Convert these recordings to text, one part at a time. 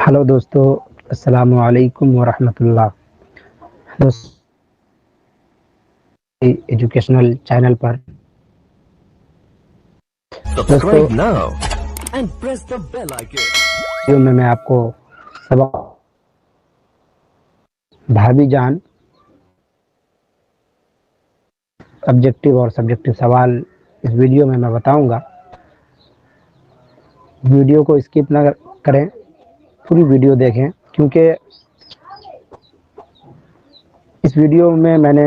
Hello दोस्तों, अस्सलाम वालेकुम वरहमत اللہ दोस्तों एजुकेशनल चैनल पर दोस्तों Subscribe now and press the bell icon. Video में मैं आपको सबक भाभी जान ऑब्जेक्टिव और सब्जेक्टिव सवाल इस वीडियो में मैं बताऊंगा। वीडियो को स्किप ना करें, पूरी वीडियो देखें, क्योंकि इस वीडियो में मैंने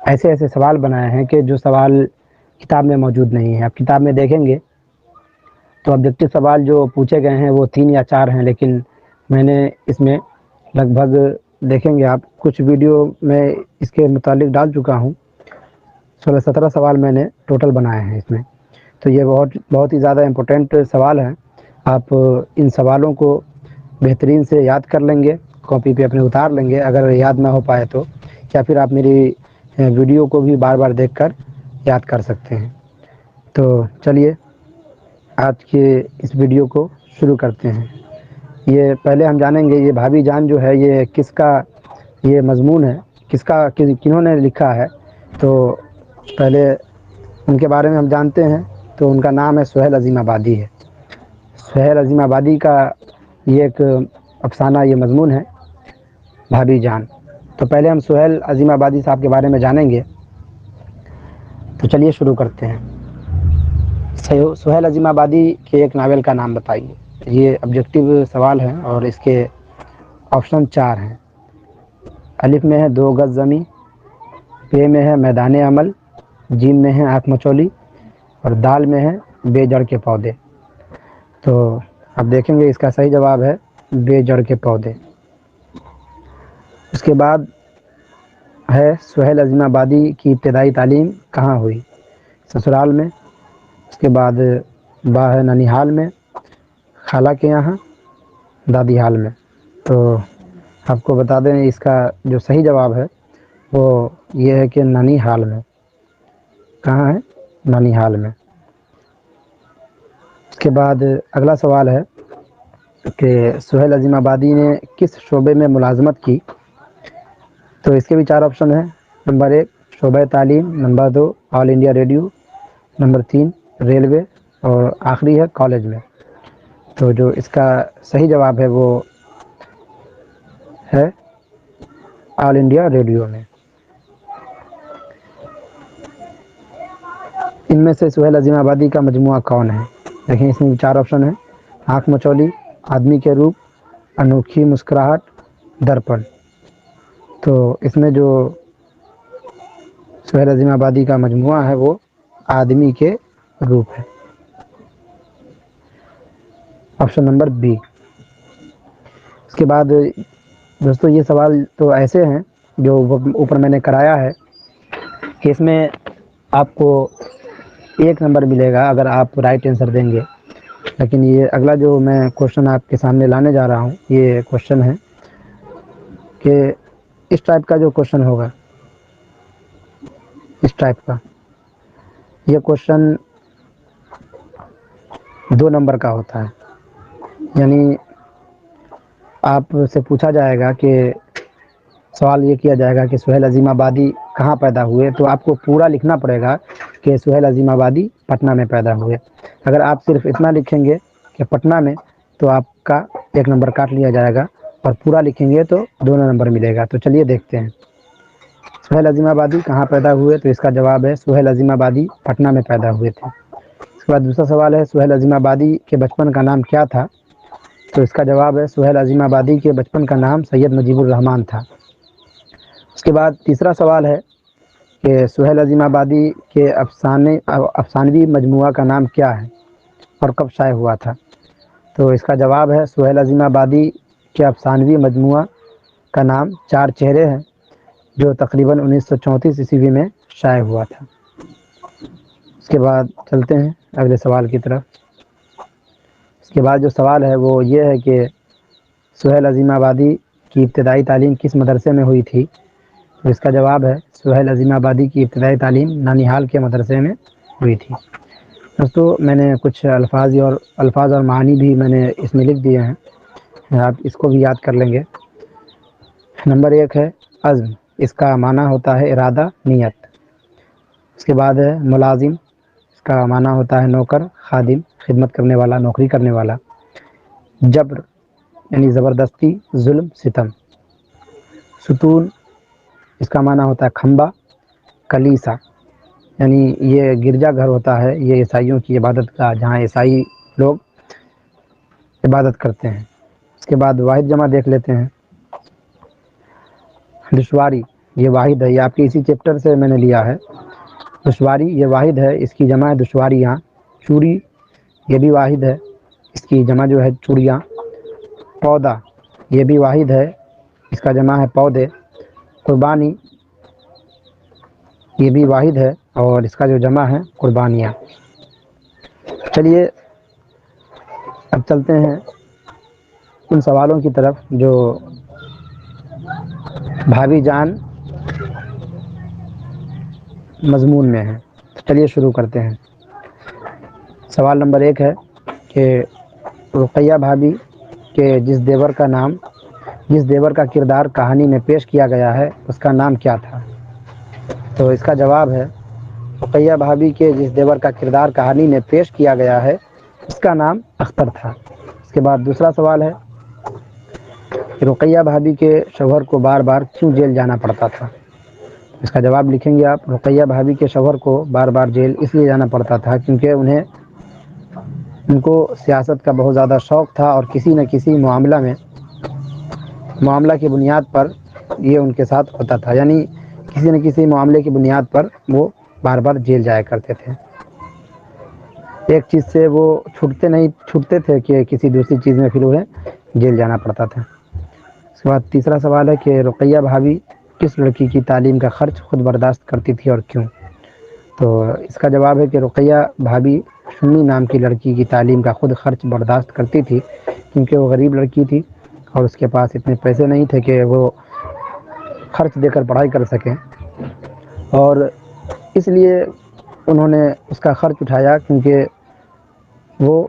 ऐसे ऐसे सवाल बनाए हैं कि जो सवाल किताब में मौजूद नहीं है। आप किताब में देखेंगे तो ऑब्जेक्टिव सवाल जो पूछे गए हैं वो 3 या 4 हैं, लेकिन मैंने इसमें लगभग देखेंगे आप कुछ वीडियो में इसके मुतालिक डाल चुका हूँ। 16-17 सवाल मैंने टोटल बनाए हैं इसमें। तो ये बहुत ही ज़्यादा इम्पोर्टेंट सवाल हैं। आप इन सवालों को बेहतरीन से याद कर लेंगे, कॉपी पे अपने उतार लेंगे अगर याद ना हो पाए तो, या फिर आप मेरी वीडियो को भी बार बार देखकर याद कर सकते हैं। तो चलिए आज के इस वीडियो को शुरू करते हैं। ये पहले हम जानेंगे ये भाभी जान जो है ये किसका ये मजमून है, किन्होंने लिखा है। तो पहले उनके बारे में हम जानते हैं। तो उनका नाम है सुहेल अजीम आबादी है। सुहेल अजीम आबादी का ये एक अफसाना, ये मजमून है भाभी जान। तो पहले हम सुहेल अजीम आबादी साहब के बारे में जानेंगे। तो चलिए शुरू करते हैं। सुहेल अजीम आबादी के एक नावल का नाम बताइए। ये ऑब्जेक्टिव सवाल है और इसके ऑप्शन 4 हैं। अलिफ में है 2 गज ज़मीं, पे में है मैदान अमल, जीम में है आँख मचौली और दाल में है बेजड़ के पौधे। तो अब देखेंगे इसका सही जवाब है बेजड़ के पौधे। उसके बाद है सुहेल अजीम आबादी की इब्तदाई तालीम कहाँ हुई? ससुराल में। उसके बाद बा है ननिहाल में, खाला के यहाँ, दादी हाल में। तो आपको बता दें इसका जो सही जवाब है वो ये है कि ननिहाल में। कहाँ है? ननिहाल में। उसके बाद अगला सवाल है कि सुहेल अजीम आबादी ने किस शोबे में मुलाजमत की? तो इसके भी 4 ऑप्शन हैं। नंबर 1 शोबे तालीम, number 2 all India radio, number 3 railway और आखिरी है कॉलेज में। तो जो इसका सही जवाब है वो है ऑल इंडिया रेडियो में। इनमें से सुहेल अजीम आबादी का मजमुआ कौन है? देखें इसमें 4 ऑप्शन है। आँख मचौली, आदमी के रूप, अनोखी मुस्कुराहट, दर्पण। तो इसमें जो सुहेल अजीम आबादी का मजमुआ है वो आदमी के रूप है, ऑप्शन नंबर बी। उसके बाद दोस्तों ये सवाल तो ऐसे हैं जो ऊपर मैंने कराया है कि इसमें आपको 1 नंबर मिलेगा अगर आप राइट आंसर देंगे। लेकिन ये अगला जो मैं क्वेश्चन आपके सामने लाने जा रहा हूँ, ये क्वेश्चन है कि इस टाइप का जो क्वेश्चन होगा, इस टाइप का ये क्वेश्चन 2 नंबर का होता है। यानी आपसे पूछा जाएगा कि सवाल ये किया जाएगा कि सुहेल अजीम आबादी कहाँ पैदा हुए, तो आपको पूरा लिखना पड़ेगा कि सुहेल अजीम आबादी पटना में पैदा हुए। अगर आप सिर्फ इतना लिखेंगे कि पटना में, तो आपका 1 नंबर काट लिया जाएगा, और पूरा लिखेंगे तो 2 नंबर मिलेगा। तो चलिए देखते हैं सुहेल अजीम आबादी कहाँ पैदा हुए। तो इसका जवाब है सुहेल अजीम आबादी पटना में पैदा हुए थे। उसके बाद दूसरा सवाल है सुहेल अजीम आबादी के बचपन का नाम क्या था? तो इसका जवाब है सुहेल अजीम आबादी के बचपन का नाम सैयद मुजीबुर रहमान था। उसके बाद तीसरा सवाल है कि सुहेल अजीम आबादी के अफसानवी मजमुआ का नाम क्या है और कब शाये हुआ था? तो इसका जवाब है सुहेल अजीम आबादी के अफसानवी मजमुआ का नाम 4 चेहरे हैं, जो तकरीबन 1934 ईस्वी में शाये हुआ था। उसके बाद चलते हैं अगले सवाल की तरफ। उसके बाद जो सवाल है वो ये है कि सुहेल अजीम आबादी की इब्तदाई तालीम किस मदरसे में हुई थी? तो इसका जवाब है सुहेल अजीम आबादी की इब्तदाई तालीम ननिहाल के मदरसे में हुई थी। دوستو میں نے کچھ الفاظ اور معنی بھی میں نے اس میں لکھ دیے ہیں، آپ اس کو بھی یاد کر لیں گے۔ نمبر 1 ہے عزم، اس کا معنی ہوتا ہے ارادہ، نیت۔ اس کے بعد ہے ملازم، اس کا معنی ہوتا ہے نوکر، خادم، خدمت کرنے والا، نوکری کرنے والا۔ جبر یعنی زبردستی، ظلم، ستم۔ ستون، اس کا معنی ہوتا ہے کھمبا، کلیسا، یعنی یہ گرجا گھر ہوتا ہے، یہ عیسائیوں کی عبادت کا، جہاں عیسائی لوگ عبادت کرتے ہیں۔ اس کے بعد واحد جمع دیکھ لیتے ہیں۔ دشواری، یہ واحد ہے، یہ آپ کے اسی چیپٹر سے میں نے لیا ہے۔ دشواری یہ واحد ہے، اس کی جمع ہے دشواریاں۔ چوری یہ بھی واحد ہے، اس کی جمع جو ہے چوڑیاں۔ پودا یہ بھی واحد ہے، اس کا جمع ہے پودے۔ قربانی یہ بھی واحد ہے اور اس کا جو جمع ہے قربانیاں۔ چلیے اب چلتے ہیں ان سوالوں کی طرف جو بھابھی جان مضمون میں ہیں۔ چلیے شروع کرتے ہیں۔ سوال نمبر 1 ہے کہ رقیہ بھابھی کے جس دیور کا کردار کہانی میں پیش کیا گیا ہے اس کا نام کیا تھا؟ تو اس کا جواب ہے رقیہ بھابھی کے جس دیور کا کردار کہانی میں پیش کیا گیا ہے اس کا نام اختر تھا۔ اس کے بعد دوسرا سوال ہے کہ رقیہ بھابھی کے شوہر کو بار بار کیوں جیل جانا پڑتا تھا؟ اس کا جواب لکھیں گے آپ۔ رقیہ بھابھی کے شوہر کو بار بار جیل اس لیے جانا پڑتا تھا کیونکہ ان کو سیاست کا بہت زیادہ شوق تھا اور کسی نہ کسی معاملہ کی بنیاد پر یہ ان کے ساتھ ہوتا تھا، یعنی کسی نہ کسی معاملے کی بنیاد پر وہ بار بار جیل جایا کرتے تھے۔ ایک چیز سے وہ چھوٹتے تھے کہ کسی دوسری چیز میں پھر انہیں جیل جانا پڑتا تھا۔ اس کے بعد تیسرا سوال ہے کہ رقیہ بھابھی کس لڑکی کی تعلیم کا خرچ خود برداشت کرتی تھی اور کیوں؟ تو اس کا جواب ہے کہ رقیہ بھابھی شمی نام کی لڑکی کی تعلیم کا خود خرچ برداشت کرتی تھی کیونکہ وہ غریب لڑکی تھی اور اس کے پاس اتنے پیسے نہیں تھے کہ وہ خرچ دے کر پڑھائی کر سکیں، اور اس لیے انہوں نے اس کا خرچ اٹھایا کیونکہ وہ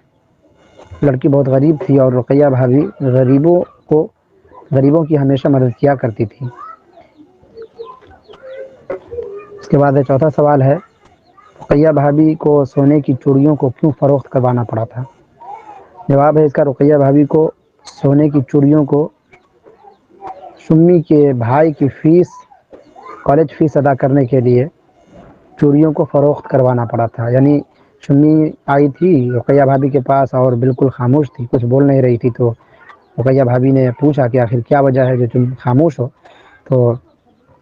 لڑکی بہت غریب تھی اور رقیہ بھابھی غریبوں کی ہمیشہ مدد کیا کرتی تھی۔ اس کے بعد چوتھا سوال ہے رقیہ بھابھی کو سونے کی چوڑیوں کو کیوں فروخت کروانا پڑا تھا؟ جواب ہے اس کا رقیہ بھابھی کو سونے کی چوڑیوں کو شمی کے بھائی کی کالج فیس ادا کرنے کے لیے چوڑیوں کو فروخت کروانا پڑا تھا، یعنی شمی آئی تھی رقیہ بھابھی کے پاس اور بالکل خاموش تھی، کچھ بول نہیں رہی تھی، تو رقیہ بھابھی نے پوچھا کہ آخر کیا وجہ ہے جو تم خاموش ہو؟ تو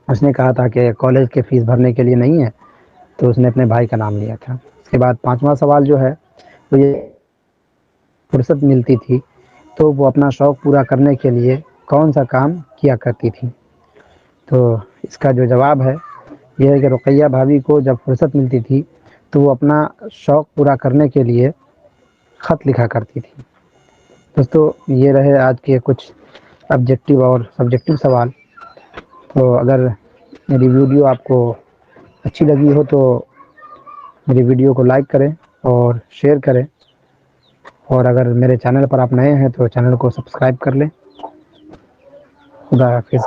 اس نے کہا تھا کہ کالج کے فیس بھرنے کے لیے نہیں ہے، تو اس نے اپنے بھائی کا نام لیا تھا۔ اس کے بعد پانچواں سوال جو ہے وہ یہ فرصت ملتی تھی تو وہ اپنا شوق پورا کرنے کے لیے کون سا کام کیا کرتی تھی؟ تو اس کا جو جواب ہے یہ ہے کہ رقیہ بھابھی کو جب فرصت ملتی تھی تو وہ اپنا شوق پورا کرنے کے لیے خط لکھا کرتی تھی۔ دوستو یہ رہے آج کے کچھ آبجیکٹیو اور سبجیکٹیو سوال۔ تو اگر میری ویڈیو آپ کو اچھی لگی ہو تو میری ویڈیو کو لائک کریں اور شیئر کریں، اور اگر میرے چینل پر آپ نئے ہیں تو چینل کو سبسکرائب کر لیں۔ خدا حافظ۔